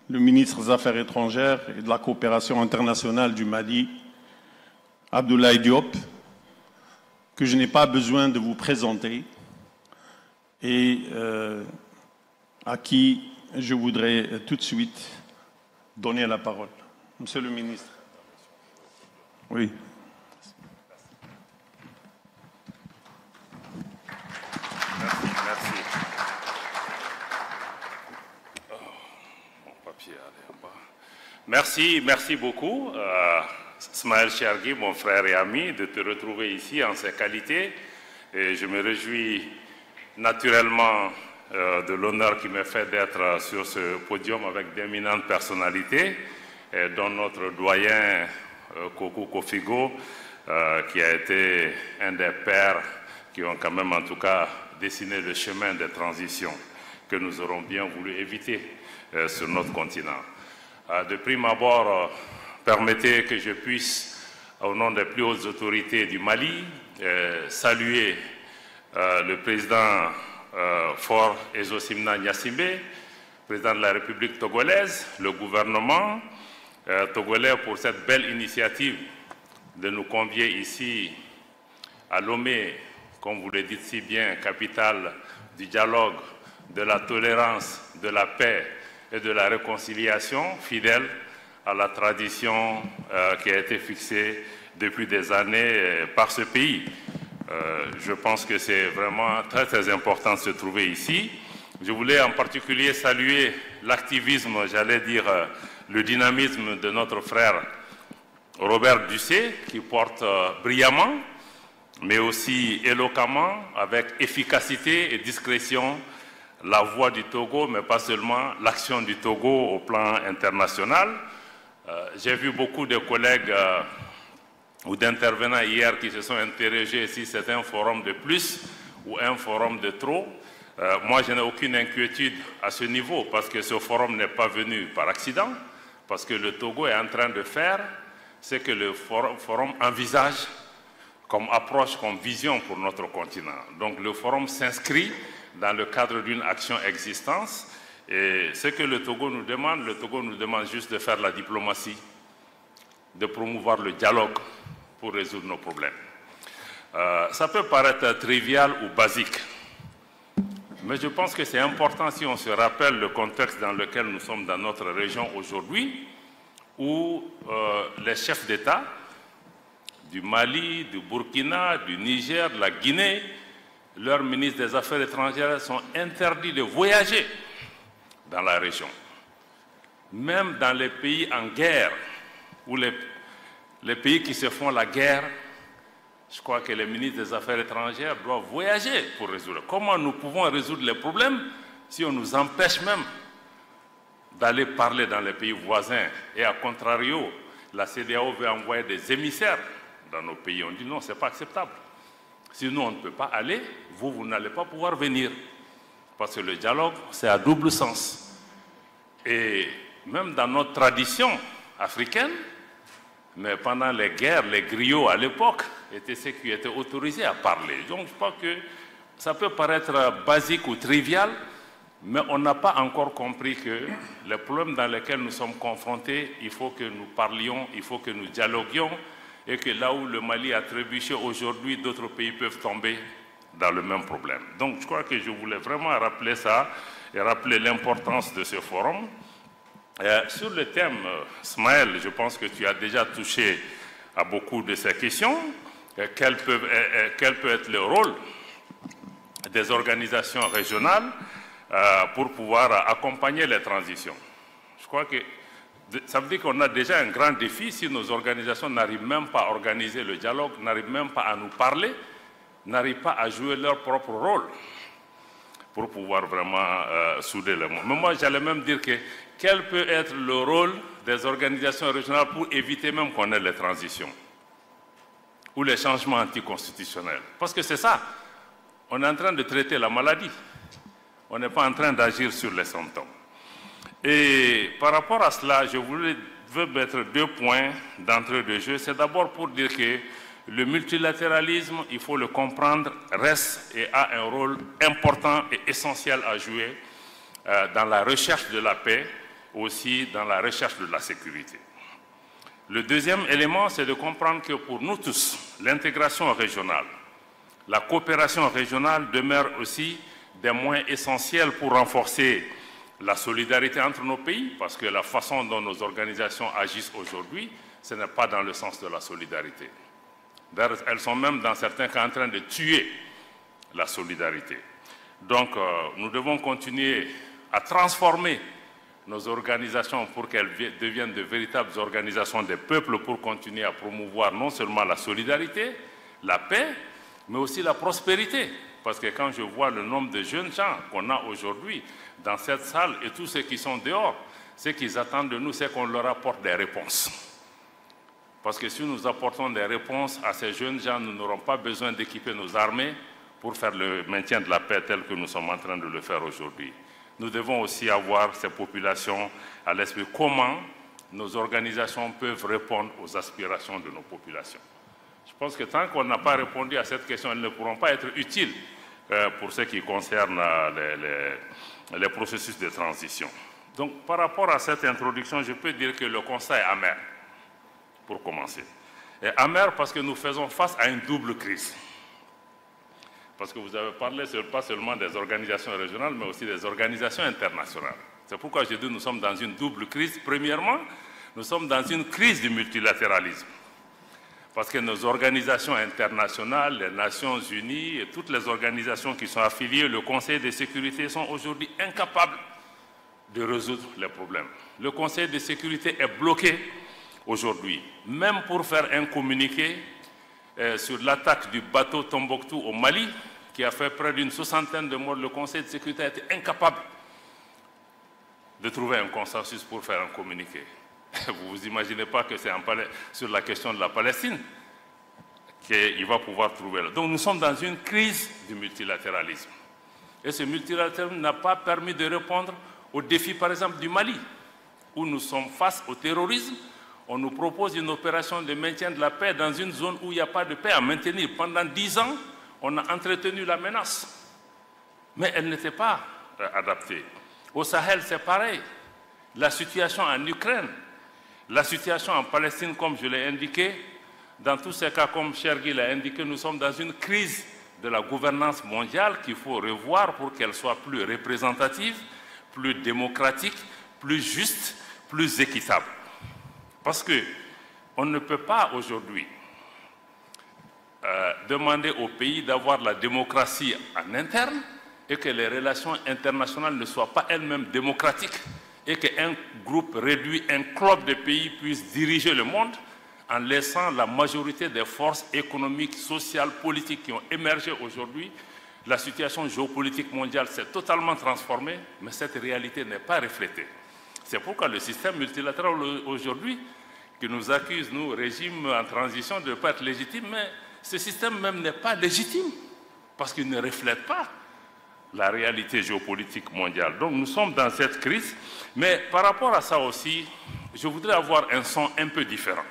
le ministre des Affaires étrangères et de la coopération internationale du Mali, Abdoulaye Diop, que je n'ai pas besoin de vous présenter et à qui je voudrais tout de suite donner la parole. Monsieur le ministre. Oui. Merci. Oh, mon papier allait en bas. Merci beaucoup, Smaël Chergui, mon frère et ami, de te retrouver ici en ces qualités. Et je me réjouis naturellement de l'honneur qui m'est fait d'être sur ce podium avec d'éminentes personnalités, dont notre doyen Koko Kofigo, qui a été un des pères qui ont quand même en tout cas dessiné le chemin des transitions que nous aurons bien voulu éviter sur notre continent. De prime abord, permettez que je puisse, au nom des plus hautes autorités du Mali, saluer le président Faure Ezosimna Gnassingbé, président de la République togolaise, le gouvernement togolais pour cette belle initiative de nous convier ici à Lomé, comme vous le dites si bien, capitale du dialogue, de la tolérance, de la paix et de la réconciliation, fidèle à la tradition qui a été fixée depuis des années par ce pays. Je pense que c'est vraiment très très important de se trouver ici. Je voulais en particulier saluer l'activisme, j'allais dire le dynamisme de notre frère Robert Dussé, qui porte brillamment, mais aussi éloquemment, avec efficacité et discrétion, la voix du Togo, mais pas seulement l'action du Togo au plan international. J'ai vu beaucoup de collègues ou d'intervenants hier qui se sont interrogés si c'est un forum de plus ou un forum de trop. Moi, je n'ai aucune inquiétude à ce niveau parce que ce forum n'est pas venu par accident, parce que le Togo est en train de faire ce que le forum envisage comme approche, comme vision pour notre continent. Donc le forum s'inscrit dans le cadre d'une action existence. Et ce que le Togo nous demande juste de faire la diplomatie, de promouvoir le dialogue pour résoudre nos problèmes. Ça peut paraître trivial ou basique, mais je pense que c'est important si on se rappelle le contexte dans lequel nous sommes dans notre région aujourd'hui, où les chefs d'État du Mali, du Burkina, du Niger, de la Guinée, leurs ministres des Affaires étrangères sont interdits de voyager dans la région. Même dans les pays en guerre, ou les pays qui se font la guerre, je crois que les ministres des Affaires étrangères doivent voyager pour résoudre. Comment nous pouvons résoudre les problèmes si on nous empêche même d'aller parler dans les pays voisins? Et à contrario, la CEDEAO veut envoyer des émissaires dans nos pays. On dit non, ce n'est pas acceptable. Si nous, on ne peut pas aller, vous n'allez pas pouvoir venir. Parce que le dialogue, c'est à double sens. Et même dans notre tradition africaine, mais pendant les guerres, les griots à l'époque étaient ceux qui étaient autorisés à parler. Donc je crois que ça peut paraître basique ou trivial, mais on n'a pas encore compris que les problèmes dans lesquels nous sommes confrontés, il faut que nous parlions, il faut que nous dialoguions, et que là où le Mali a trébuché aujourd'hui, d'autres pays peuvent tomber dans le même problème. Donc je crois que je voulais vraiment rappeler ça et rappeler l'importance de ce forum. Sur le thème, Smaël, je pense que tu as déjà touché à beaucoup de ces questions. Quel peut être le rôle des organisations régionales pour pouvoir accompagner les transitions? Je crois que ça veut dire qu'on a déjà un grand défi si nos organisations n'arrivent même pas à organiser le dialogue, n'arrivent même pas à nous parler, n'arrivent pas à jouer leur propre rôle pour pouvoir vraiment souder le monde. Mais moi, j'allais même dire que quel peut être le rôle des organisations régionales pour éviter même qu'on ait les transitions ou les changements anticonstitutionnels? Parce que c'est ça, on est en train de traiter la maladie, on n'est pas en train d'agir sur les symptômes. Et par rapport à cela, je veux mettre 2 points d'entrée de jeu. C'est d'abord pour dire que le multilatéralisme, il faut le comprendre, reste et a un rôle important et essentiel à jouer dans la recherche de la paix aussi dans la recherche de la sécurité. Le deuxième élément, c'est de comprendre que pour nous tous, l'intégration régionale, la coopération régionale demeure aussi des moyens essentiels pour renforcer la solidarité entre nos pays, parce que la façon dont nos organisations agissent aujourd'hui, ce n'est pas dans le sens de la solidarité. D'ailleurs, elles sont même dans certains cas en train de tuer la solidarité. Donc, nous devons continuer à transformer nos organisations pour qu'elles deviennent de véritables organisations des peuples pour continuer à promouvoir non seulement la solidarité, la paix, mais aussi la prospérité. Parce que quand je vois le nombre de jeunes gens qu'on a aujourd'hui dans cette salle et tous ceux qui sont dehors, ce qu'ils attendent de nous, c'est qu'on leur apporte des réponses. Parce que si nous apportons des réponses à ces jeunes gens, nous n'aurons pas besoin d'équiper nos armées pour faire le maintien de la paix tel que nous sommes en train de le faire aujourd'hui. Nous devons aussi avoir ces populations à l'esprit. Comment nos organisations peuvent répondre aux aspirations de nos populations? Je pense que tant qu'on n'a pas répondu à cette question, elles ne pourront pas être utiles pour ce qui concerne les processus de transition. Donc, par rapport à cette introduction, je peux dire que le constat est amer, pour commencer. Et amer parce que nous faisons face à une double crise. Parce que vous avez parlé pas seulement des organisations régionales, mais aussi des organisations internationales. C'est pourquoi je dis que nous sommes dans une double crise. Premièrement, nous sommes dans une crise du multilatéralisme. Parce que nos organisations internationales, les Nations Unies et toutes les organisations qui sont affiliées, le Conseil de sécurité, sont aujourd'hui incapables de résoudre les problèmes. Le Conseil de sécurité est bloqué aujourd'hui. Même pour faire un communiqué sur l'attaque du bateau Tombouctou au Mali, qui a fait près d'une 60aine de morts, le Conseil de sécurité a été incapable de trouver un consensus pour faire un communiqué. Vous ne vous imaginez pas que c'est sur la question de la Palestine qu'il va pouvoir trouver. Donc nous sommes dans une crise du multilatéralisme. Et ce multilatéralisme n'a pas permis de répondre aux défis, par exemple, du Mali, où nous sommes face au terrorisme. On nous propose une opération de maintien de la paix dans une zone où il n'y a pas de paix à maintenir. Pendant 10 ans, on a entretenu la menace. Mais elle n'était pas adaptée. Au Sahel, c'est pareil. La situation en Ukraine, la situation en Palestine, comme je l'ai indiqué, dans tous ces cas, comme Chergui l'a indiqué, nous sommes dans une crise de la gouvernance mondiale qu'il faut revoir pour qu'elle soit plus représentative, plus démocratique, plus juste, plus équitable. Parce qu'on ne peut pas aujourd'hui demander au pays d'avoir la démocratie en interne et que les relations internationales ne soient pas elles-mêmes démocratiques et qu'un groupe réduit, un club de pays puisse diriger le monde en laissant la majorité des forces économiques, sociales, politiques qui ont émergé aujourd'hui. La situation géopolitique mondiale s'est totalement transformée, mais cette réalité n'est pas reflétée. C'est pourquoi le système multilatéral aujourd'hui, qui nous accuse, nous, régime en transition, de ne pas être légitime, mais ce système même n'est pas légitime, parce qu'il ne reflète pas la réalité géopolitique mondiale. Donc nous sommes dans cette crise, mais par rapport à ça aussi, je voudrais avoir un son un peu différent.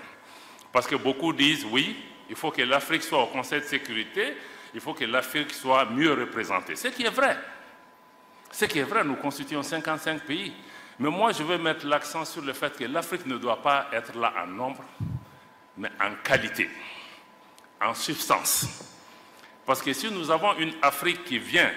Parce que beaucoup disent, oui, il faut que l'Afrique soit au Conseil de sécurité, il faut que l'Afrique soit mieux représentée. Ce qui est vrai. Ce qui est vrai, nous constituons 55 pays. Mais moi, je veux mettre l'accent sur le fait que l'Afrique ne doit pas être là en nombre, mais en qualité, en substance. Parce que si nous avons une Afrique qui vient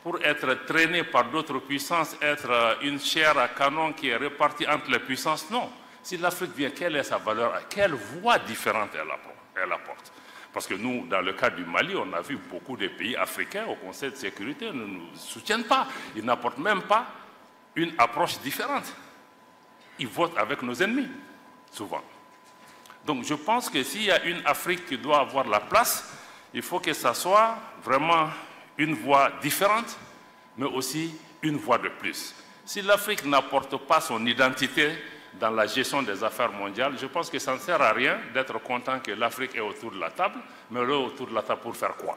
pour être traînée par d'autres puissances, être une chair à canon qui est répartie entre les puissances, non. Si l'Afrique vient, quelle est sa valeur? Quelle voie différente elle apporte? Parce que nous, dans le cas du Mali, on a vu beaucoup de pays africains au Conseil de sécurité ne nous soutiennent pas. Ils n'apportent même pas une approche différente. Ils votent avec nos ennemis, souvent. Donc je pense que s'il y a une Afrique qui doit avoir la place, il faut que ça soit vraiment une voie différente, mais aussi une voie de plus. Si l'Afrique n'apporte pas son identité dans la gestion des affaires mondiales, je pense que ça ne sert à rien d'être content que l'Afrique est autour de la table, mais elle est autour de la table pour faire quoi?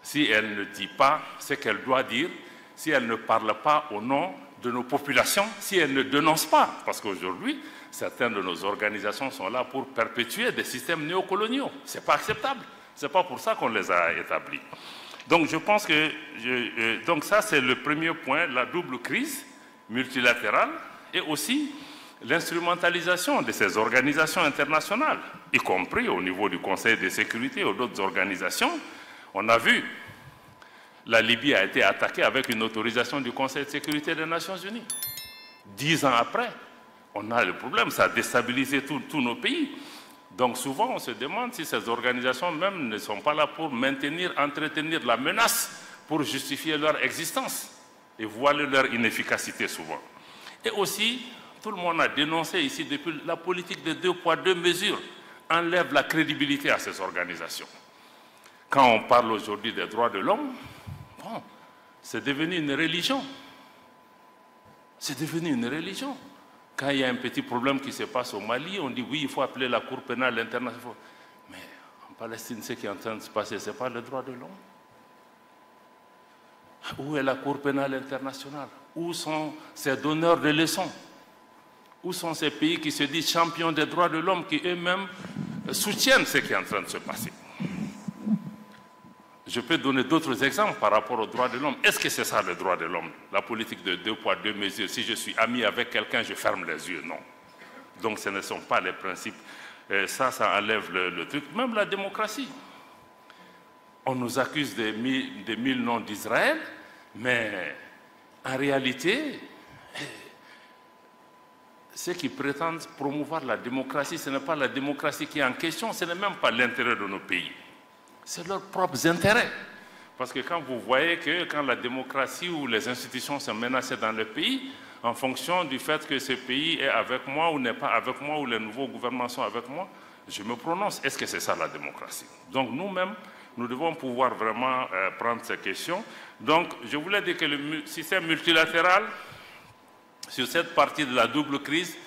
Si elle ne dit pas ce qu'elle doit dire, si elle ne parle pas au nom de nos populations, si elle ne dénonce pas, parce qu'aujourd'hui, certaines de nos organisations sont là pour perpétuer des systèmes néocoloniaux. Ce n'est pas acceptable. Ce n'est pas pour ça qu'on les a établis. Donc je pense que, donc ça c'est le premier point, la double crise multilatérale, et aussi l'instrumentalisation de ces organisations internationales, y compris au niveau du Conseil de sécurité ou d'autres organisations. On a vu, la Libye a été attaquée avec une autorisation du Conseil de sécurité des Nations Unies. 10 ans après, on a le problème, ça a déstabilisé tous nos pays. Donc souvent, on se demande si ces organisations même ne sont pas là pour maintenir, entretenir la menace, pour justifier leur existence et voiler leur inefficacité souvent. Et aussi, tout le monde a dénoncé ici depuis la politique de 2 poids 2 mesures enlève la crédibilité à ces organisations. Quand on parle aujourd'hui des droits de l'homme, bon, c'est devenu une religion. C'est devenu une religion. Quand il y a un petit problème qui se passe au Mali, on dit oui, il faut appeler la Cour pénale internationale. Mais en Palestine, ce qui est en train de se passer, ce n'est pas le droit de l'homme. Où est la Cour pénale internationale? Où sont ces donneurs de leçons? Où sont ces pays qui se disent champions des droits de l'homme, qui eux-mêmes soutiennent ce qui est en train de se passer? Je peux donner d'autres exemples par rapport aux droits de l'homme. Est-ce que c'est ça le droit de l'homme? La politique de 2 poids 2 mesures. Si je suis ami avec quelqu'un, je ferme les yeux. Non. Donc ce ne sont pas les principes. Ça enlève le truc. Même la démocratie. On nous accuse des 1000 noms d'Israël, mais en réalité, ceux qui prétendent promouvoir la démocratie, ce n'est pas la démocratie qui est en question, ce n'est même pas l'intérêt de nos pays. C'est leurs propres intérêts. Parce que quand vous voyez que quand la démocratie ou les institutions sont menacées dans le pays, en fonction du fait que ce pays est avec moi ou n'est pas avec moi, ou les nouveaux gouvernements sont avec moi, je me prononce. Est-ce que c'est ça la démocratie? Donc nous-mêmes, nous devons pouvoir vraiment prendre ces questions. Donc je voulais dire que le système multilatéral, sur cette partie de la double crise,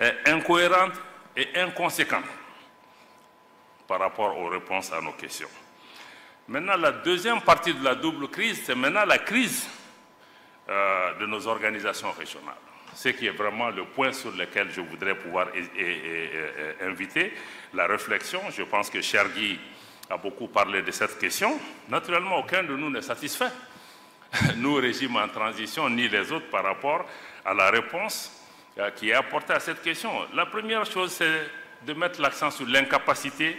est incohérente et inconséquente par rapport aux réponses à nos questions. Maintenant, la deuxième partie de la double crise, c'est maintenant la crise de nos organisations régionales. Ce qui est vraiment le point sur lequel je voudrais pouvoir inviter la réflexion. Je pense que Chergui a beaucoup parlé de cette question. Naturellement, aucun de nous n'est satisfait. Nous, régime en transition, ni les autres, par rapport à la réponse qui est apportée à cette question. La première chose, c'est de mettre l'accent sur l'incapacité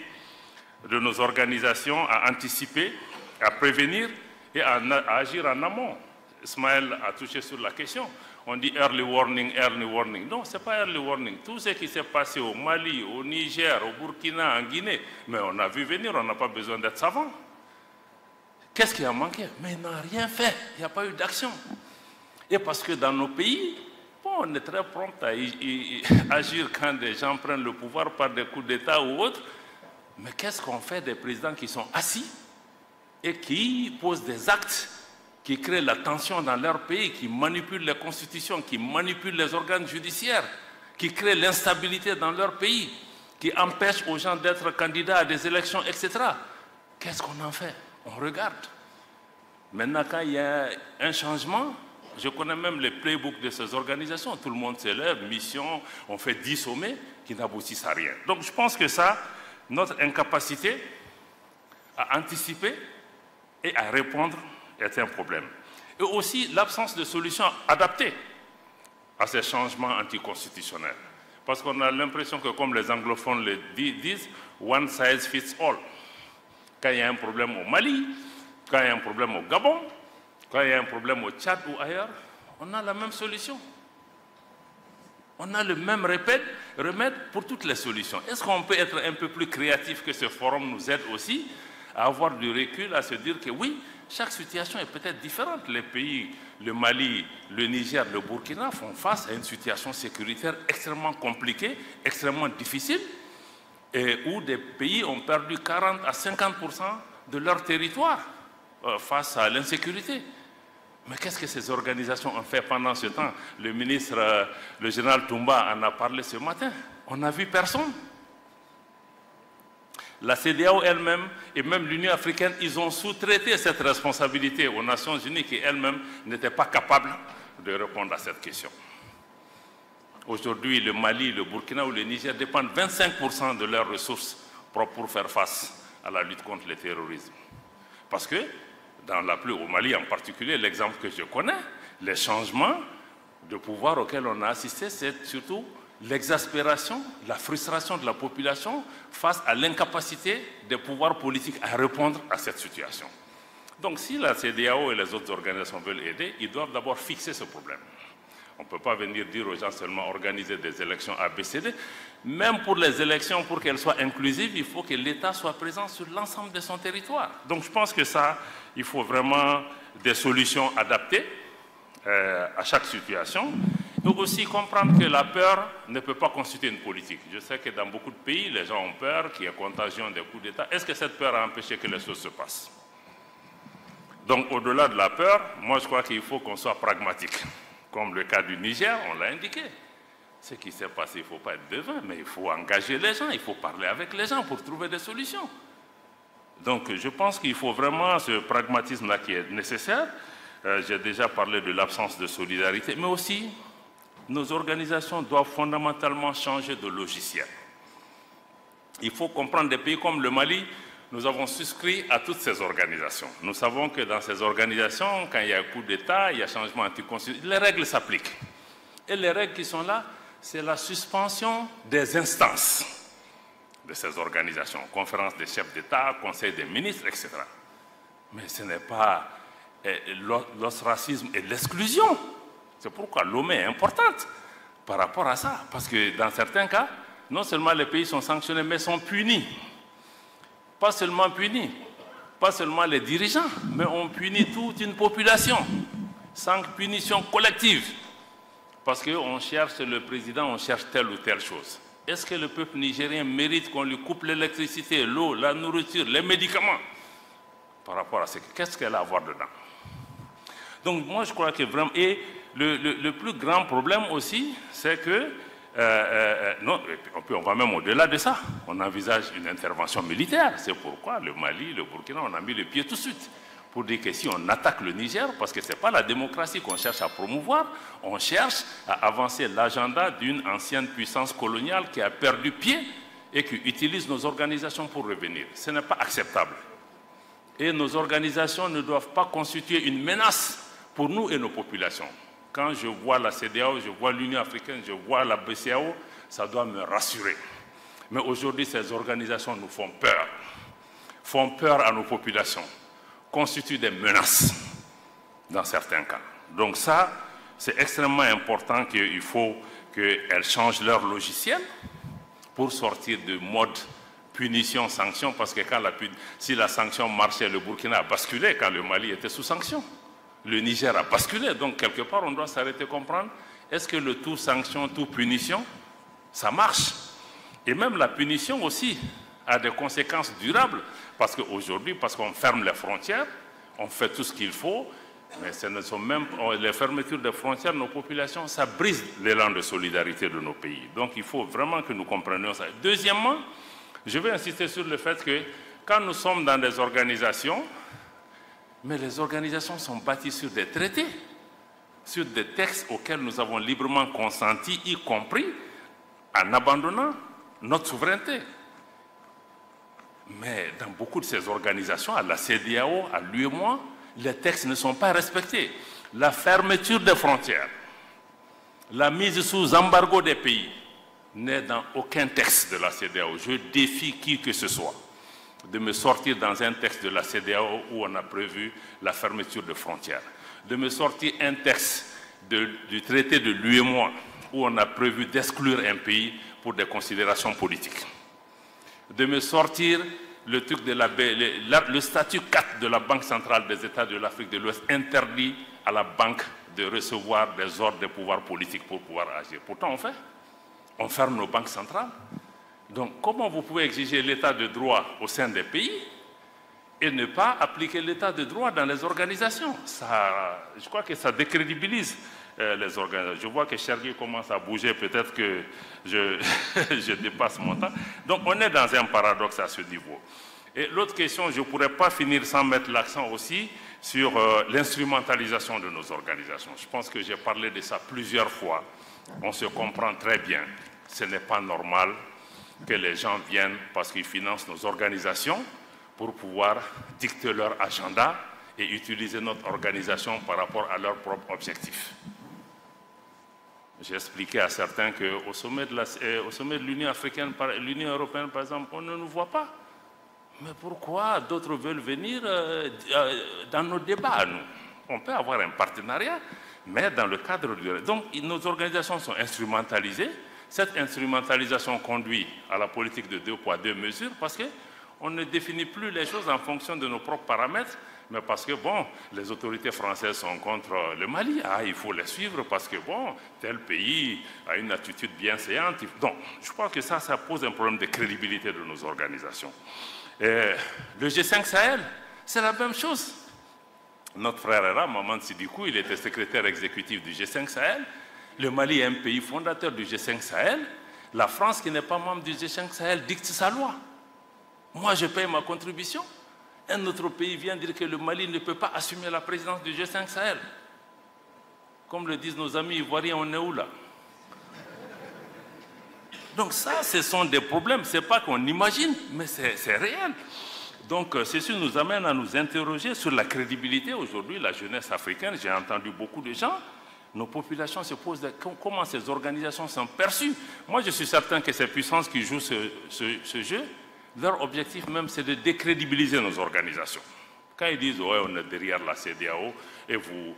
de nos organisations à anticiper, à prévenir et à agir en amont. Ismaël a touché sur la question. On dit early warning, early warning. Non, ce n'est pas early warning. Tout ce qui s'est passé au Mali, au Niger, au Burkina, en Guinée, mais on a vu venir, on n'a pas besoin d'être savant. Qu'est-ce qui a manqué? Mais il n'a rien fait, il n'y a pas eu d'action. Et parce que dans nos pays, bon, on est très prompt à agir quand des gens prennent le pouvoir par des coups d'État ou autres. Mais qu'est-ce qu'on fait des présidents qui sont assis et qui posent des actes qui créent la tension dans leur pays, qui manipulent les constitutions, qui manipulent les organes judiciaires, qui créent l'instabilité dans leur pays, qui empêchent aux gens d'être candidats à des élections, etc. Qu'est-ce qu'on en fait? On regarde. Maintenant, quand il y a un changement, je connais même les playbooks de ces organisations. Tout le monde s'élève, mission, on fait 10 sommets qui n'aboutissent à rien. Donc je pense que ça, notre incapacité à anticiper et à répondre est un problème. Et aussi l'absence de solutions adaptées à ces changements anticonstitutionnels. Parce qu'on a l'impression que, comme les anglophones le disent, one size fits all. Quand il y a un problème au Mali, quand il y a un problème au Gabon, quand il y a un problème au Tchad ou ailleurs, on a la même solution. On a le même remède pour toutes les solutions. Est-ce qu'on peut être un peu plus créatif, que ce forum nous aide aussi à avoir du recul, à se dire que oui, chaque situation est peut-être différente. Les pays, le Mali, le Niger, le Burkina font face à une situation sécuritaire extrêmement compliquée, extrêmement difficile, et où des pays ont perdu 40 à 50% de leur territoire face à l'insécurité. Mais qu'est-ce que ces organisations ont fait pendant ce temps? Le ministre, le général Toumba en a parlé ce matin. On n'a vu personne. La CEDEAO elle-même et même l'Union africaine, ils ont sous-traité cette responsabilité aux Nations Unies qui elles-mêmes n'étaient pas capables de répondre à cette question. Aujourd'hui, le Mali, le Burkina ou le Niger dépendent 25% de leurs ressources propres pour faire face à la lutte contre le terrorisme. Parce que, au Mali en particulier, l'exemple que je connais, les changements de pouvoir auquel on a assisté, c'est surtout l'exaspération, la frustration de la population face à l'incapacité des pouvoirs politiques à répondre à cette situation. Donc si la CEDEAO et les autres organisations veulent aider, ils doivent d'abord fixer ce problème. On ne peut pas venir dire aux gens seulement organiser des élections ABCD. Même pour les élections, pour qu'elles soient inclusives, il faut que l'État soit présent sur l'ensemble de son territoire. Donc je pense que ça, il faut vraiment des solutions adaptées à chaque situation. Il faut aussi comprendre que la peur ne peut pas constituer une politique. Je sais que dans beaucoup de pays, les gens ont peur qu'il y ait contagion des coups d'État. Est-ce que cette peur a empêché que les choses se passent? Donc au-delà de la peur, moi je crois qu'il faut qu'on soit pragmatique. Comme le cas du Niger, on l'a indiqué. Ce qui s'est passé, il ne faut pas être devin, mais il faut engager les gens, il faut parler avec les gens pour trouver des solutions. Donc je pense qu'il faut vraiment ce pragmatisme-là qui est nécessaire. J'ai déjà parlé de l'absence de solidarité, mais aussi nos organisations doivent fondamentalement changer de logiciel. Il faut comprendre des pays comme le Mali, nous avons souscrit à toutes ces organisations. Nous savons que dans ces organisations, quand il y a un coup d'État, il y a changement anticonstitutionnel, les règles s'appliquent. Et les règles qui sont là, c'est la suspension des instances de ces organisations, conférence des chefs d'État, conseil des ministres, etc. Mais ce n'est pas l'ostracisme et l'exclusion. C'est pourquoi l'OME est importante par rapport à ça. Parce que dans certains cas, non seulement les pays sont sanctionnés, mais sont punis. Pas seulement punis, pas seulement les dirigeants, mais on punit toute une population, sans punition collective. Parce qu'on cherche le président, on cherche telle ou telle chose. Est-ce que le peuple nigérien mérite qu'on lui coupe l'électricité, l'eau, la nourriture, les médicaments? Par rapport à ce qu'est-ce qu'elle a à voir dedans? Donc moi je crois que vraiment... Et le plus grand problème aussi, c'est que... non, on va même au-delà de ça. On envisage une intervention militaire. C'est pourquoi le Mali, le Burkina, on a mis le pied tout de suite. Pour dire que si on attaque le Niger, parce que ce n'est pas la démocratie qu'on cherche à promouvoir, on cherche à avancer l'agenda d'une ancienne puissance coloniale qui a perdu pied et qui utilise nos organisations pour revenir. Ce n'est pas acceptable. Et nos organisations ne doivent pas constituer une menace pour nous et nos populations. Quand je vois la CEDEAO, je vois l'Union africaine, je vois la BCEAO, ça doit me rassurer. Mais aujourd'hui, ces organisations nous font peur à nos populations, constituent des menaces dans certains cas. Donc ça, c'est extrêmement important qu'il faut qu'elles changent leur logiciel pour sortir du mode punition-sanction, parce que si la sanction marchait, le Burkina a basculé quand le Mali était sous sanction. Le Niger a basculé, donc quelque part on doit s'arrêter comprendre, est-ce que le tout sanction, tout punition, ça marche? Et même la punition aussi a des conséquences durables, parce qu'aujourd'hui, parce qu'on ferme les frontières, on fait tout ce qu'il faut, mais ce ne sont même les fermetures des frontières, nos populations, ça brise l'élan de solidarité de nos pays. Donc il faut vraiment que nous comprenions ça. Deuxièmement, je vais insister sur le fait que quand nous sommes dans des organisations, mais les organisations sont bâties sur des traités, sur des textes auxquels nous avons librement consenti, y compris en abandonnant notre souveraineté. Mais dans beaucoup de ces organisations, à la CEDEAO, à l'UEMOA, les textes ne sont pas respectés. La fermeture des frontières, la mise sous embargo des pays n'est dans aucun texte de la CEDEAO. Je défie qui que ce soit de me sortir dans un texte de la CEDEAO où on a prévu la fermeture de frontières, de me sortir un texte du traité de l'UEMOA où on a prévu d'exclure un pays pour des considérations politiques, de me sortir le truc de le statut 4 de la Banque centrale des États de l'Afrique de l'Ouest interdit à la banque de recevoir des ordres des pouvoirs politiques pour pouvoir agir. Pourtant on ferme nos banques centrales. Donc, comment vous pouvez exiger l'état de droit au sein des pays et ne pas appliquer l'état de droit dans les organisations? Je crois que ça décrédibilise les organisations. Je vois que Chergui commence à bouger, peut-être que je dépasse mon temps. Donc, on est dans un paradoxe à ce niveau. Et l'autre question, je ne pourrais pas finir sans mettre l'accent aussi sur l'instrumentalisation de nos organisations. Je pense que j'ai parlé de ça plusieurs fois. On se comprend très bien. Ce n'est pas normal que les gens viennent parce qu'ils financent nos organisations pour pouvoir dicter leur agenda et utiliser notre organisation par rapport à leurs propres objectifs. J'ai expliqué à certains qu'au sommet de l'Union africaine, l'Union européenne, par exemple, on ne nous voit pas. Mais pourquoi d'autres veulent venir dans nos débats, nous? On peut avoir un partenariat, mais dans le cadre du... Donc, nos organisations sont instrumentalisées. Cette instrumentalisation conduit à la politique de 2 poids, 2 mesures, parce qu'on ne définit plus les choses en fonction de nos propres paramètres, mais parce que, bon, les autorités françaises sont contre le Mali. Ah, il faut les suivre parce que, bon, tel pays a une attitude bienséante. Donc, je crois que ça pose un problème de crédibilité de nos organisations. Le G5 Sahel, c'est la même chose. Notre frère Era, Maman Sidikou, il était secrétaire exécutif du G5 Sahel. Le Mali est un pays fondateur du G5 Sahel. La France, qui n'est pas membre du G5 Sahel, dicte sa loi. Moi, je paye ma contribution. Un autre pays vient dire que le Mali ne peut pas assumer la présidence du G5 Sahel. Comme le disent nos amis ivoiriens, on est où là? Donc ça, ce sont des problèmes. Ce n'est pas qu'on imagine, mais c'est réel. Donc ceci nous amène à nous interroger sur la crédibilité. Aujourd'hui, la jeunesse africaine, j'ai entendu beaucoup de gens, nos populations se posent comment ces organisations sont perçues. Moi, je suis certain que ces puissances qui jouent ce jeu, leur objectif même, c'est de décrédibiliser nos organisations. Quand ils disent « ouais, on est derrière la CEDEAO » et vous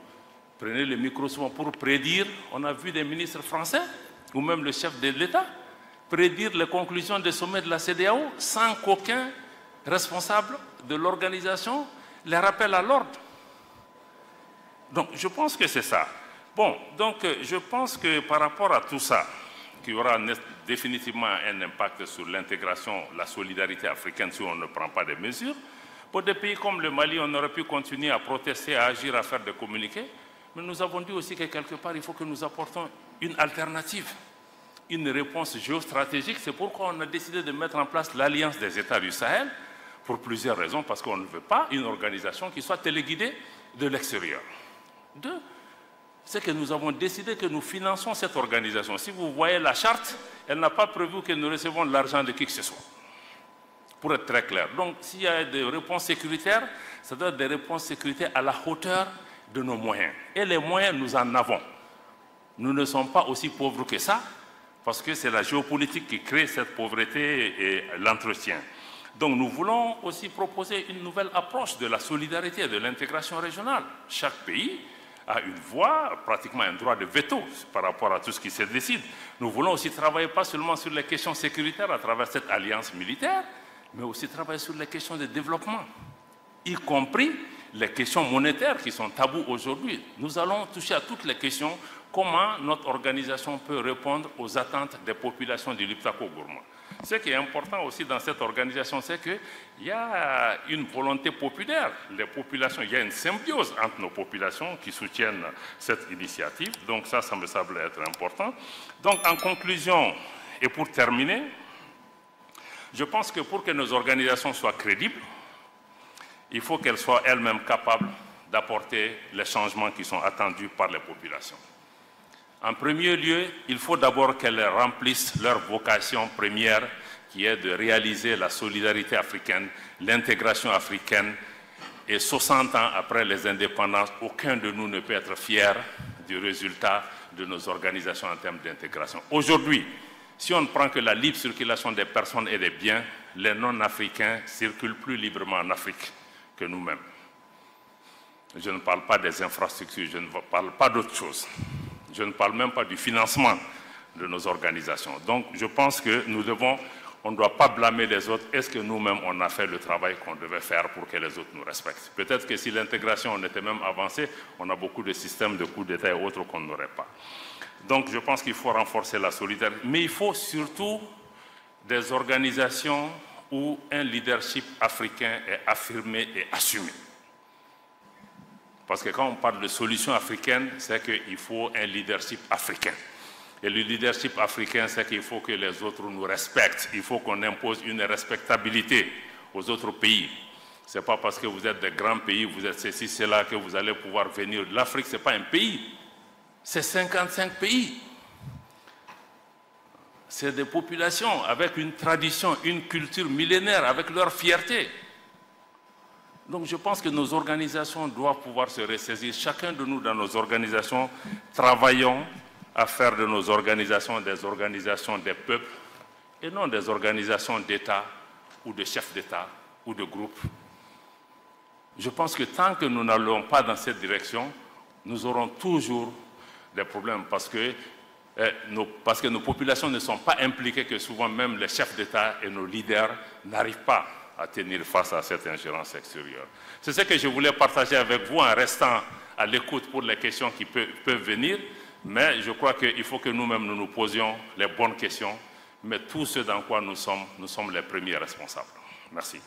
prenez le micro souvent pour prédire, on a vu des ministres français, ou même le chef de l'État, prédire les conclusions des sommets de la CEDEAO sans qu'aucun responsable de l'organisation les rappelle à l'ordre. Donc, je pense que c'est ça. Bon, donc, je pense que par rapport à tout ça, qu'il y aura définitivement un impact sur l'intégration, la solidarité africaine si on ne prend pas des mesures. Pour des pays comme le Mali, on aurait pu continuer à protester, à agir, à faire des communiqués, mais nous avons dit aussi que quelque part, il faut que nous apportons une alternative, une réponse géostratégique. C'est pourquoi on a décidé de mettre en place l'Alliance des États du Sahel, pour plusieurs raisons, parce qu'on ne veut pas une organisation qui soit téléguidée de l'extérieur. Deux, c'est que nous avons décidé que nous finançons cette organisation. Si vous voyez la charte, elle n'a pas prévu que nous recevons de l'argent de qui que ce soit. Pour être très clair. Donc, s'il y a des réponses sécuritaires, ça doit être des réponses sécuritaires à la hauteur de nos moyens. Et les moyens, nous en avons. Nous ne sommes pas aussi pauvres que ça, parce que c'est la géopolitique qui crée cette pauvreté et l'entretien. Donc, nous voulons aussi proposer une nouvelle approche de la solidarité et de l'intégration régionale. Chaque pays a une voix, pratiquement un droit de veto par rapport à tout ce qui se décide. Nous voulons aussi travailler pas seulement sur les questions sécuritaires à travers cette alliance militaire, mais aussi travailler sur les questions de développement, y compris les questions monétaires qui sont tabous aujourd'hui. Nous allons toucher à toutes les questions, comment notre organisation peut répondre aux attentes des populations du Liptako-Gourma. Ce qui est important aussi dans cette organisation, c'est qu'il y a une volonté populaire. Les populations, il y a une symbiose entre nos populations qui soutiennent cette initiative. Donc ça me semble être important. Donc en conclusion, et pour terminer, je pense que pour que nos organisations soient crédibles, il faut qu'elles soient elles-mêmes capables d'apporter les changements qui sont attendus par les populations. En premier lieu, il faut d'abord qu'elles remplissent leur vocation première, qui est de réaliser la solidarité africaine, l'intégration africaine. Et 60 ans après les indépendances, aucun de nous ne peut être fier du résultat de nos organisations en termes d'intégration. Aujourd'hui, si on ne prend que la libre circulation des personnes et des biens, les non-africains circulent plus librement en Afrique que nous-mêmes. Je ne parle pas des infrastructures, je ne parle pas d'autre chose. Je ne parle même pas du financement de nos organisations. Donc, je pense que on ne doit pas blâmer les autres. Est-ce que nous-mêmes, on a fait le travail qu'on devait faire pour que les autres nous respectent? Peut-être que si l'intégration on était même avancée, on a beaucoup de systèmes de coups d'État et autres qu'on n'aurait pas. Donc, je pense qu'il faut renforcer la solidarité. Mais il faut surtout des organisations où un leadership africain est affirmé et assumé. Parce que quand on parle de solution africaine, c'est qu'il faut un leadership africain. Et le leadership africain, c'est qu'il faut que les autres nous respectent. Il faut qu'on impose une respectabilité aux autres pays. Ce n'est pas parce que vous êtes des grands pays, vous êtes ceci, cela, que vous allez pouvoir venir. L'Afrique, ce n'est pas un pays. C'est 55 pays. C'est des populations avec une tradition, une culture millénaire, avec leur fierté. Donc je pense que nos organisations doivent pouvoir se ressaisir. Chacun de nous dans nos organisations, travaillons à faire de nos organisations des peuples et non des organisations d'État ou de chefs d'État ou de groupes. Je pense que tant que nous n'allons pas dans cette direction, nous aurons toujours des problèmes parce que nos populations ne sont pas impliquées, que souvent même les chefs d'État et nos leaders n'arrivent pas à tenir face à cette ingérence extérieure. C'est ce que je voulais partager avec vous en restant à l'écoute pour les questions qui peuvent venir, mais je crois qu'il faut que nous-mêmes nous posions les bonnes questions, mais tout ce dans quoi nous sommes les premiers responsables. Merci.